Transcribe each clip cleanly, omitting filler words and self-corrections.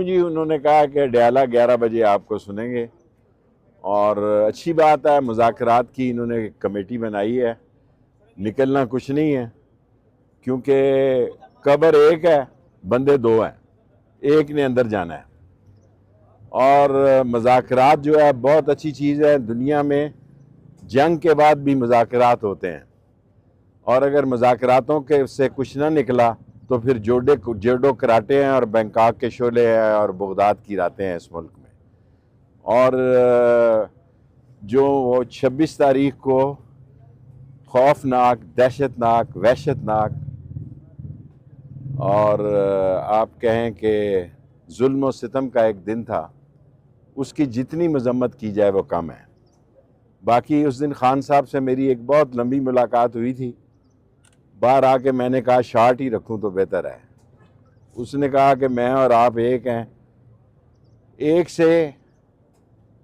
جی انہوں نے کہا کہ ڈیالہ 11 بجے آپ کو سنیں گے، اور اچھی بات ہے، مذاکرات کی انہوں نے کمیٹی بنائی ہے، نکلنا کچھ نہیں ہے، کیونکہ قبر ایک ہے، بندے دو ہیں، ایک نے اندر جانا ہے۔ اور مذاکرات جو ہے بہت اچھی چیز ہے، دنیا میں جنگ کے بعد بھی مذاکرات ہوتے ہیں، اور اگر مذاکراتوں کے سے کچھ نہ نکلا تو پھر جوڈو کراٹے ہیں اور بینکاک کے شعلے ہیں اور بغداد کی راتیں ہیں اس ملک میں۔ اور جو 26 تاریخ کو خوفناک، دہشتناک، وحشتناک اور آپ کہیں کہ ظلم و ستم کا ایک دن تھا، اس کی جتنی مذمت کی جائے وہ کم ہے۔ باقی اس دن خان صاحب سے میری ایک بہت لمبی ملاقات ہوئی تھی، باہر آ کے میں نے کہا شارٹ ہی رکھوں تو بہتر ہے۔ اس نے کہا کہ میں اور آپ ایک ہیں، ایک سے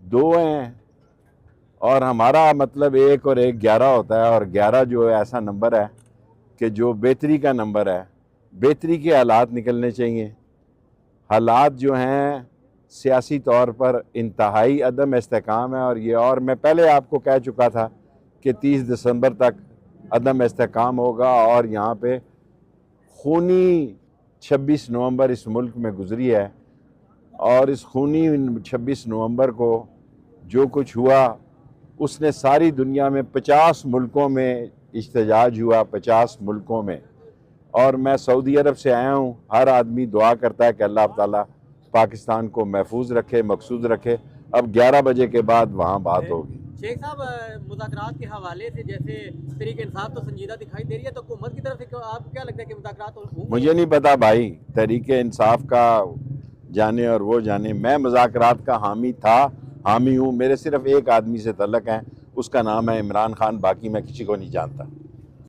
دو ہیں، اور ہمارا مطلب ایک اور ایک 11 ہوتا ہے، اور 11 جو ایسا نمبر ہے کہ جو بہتری کا نمبر ہے، بہتری کے حالات نکلنے چاہیے۔ حالات جو ہیں سیاسی طور پر انتہائی عدم استحکام ہے، اور میں پہلے آپ کو کہہ چکا تھا کہ 30 دسمبر تک عدم استحکام ہوگا، اور یہاں پہ خونی 26 نومبر اس ملک میں گزری ہے، اور اس خونی 26 نومبر کو جو کچھ ہوا اس نے ساری دنیا میں 50 ملکوں میں احتجاج ہوا، 50 ملکوں میں، اور میں سعودی عرب سے آیا ہوں۔ ہر آدمی دعا کرتا ہے کہ اللہ تعالیٰ پاکستان کو محفوظ رکھے، مقصود رکھے۔ اب 11 بجے کے بعد وہاں بات ہوگی۔ شیخ صاحب، مذاکرات کے حوالے سے جیسے تحریک انصاف تو سنجیدہ دکھائی دے رہی ہے، تو حکومت کی طرف سے آپ کو کیا لگتا ہے کہ مذاکرات ہوں گے؟ مجھے نہیں پتا بھائی، تحریک انصاف کا جانے اور وہ جانے، میں مذاکرات کا حامی تھا، حامی ہوں۔ میرے صرف ایک آدمی سے تعلق ہے، اس کا نام ہے عمران خان، باقی میں کسی کو نہیں جانتا۔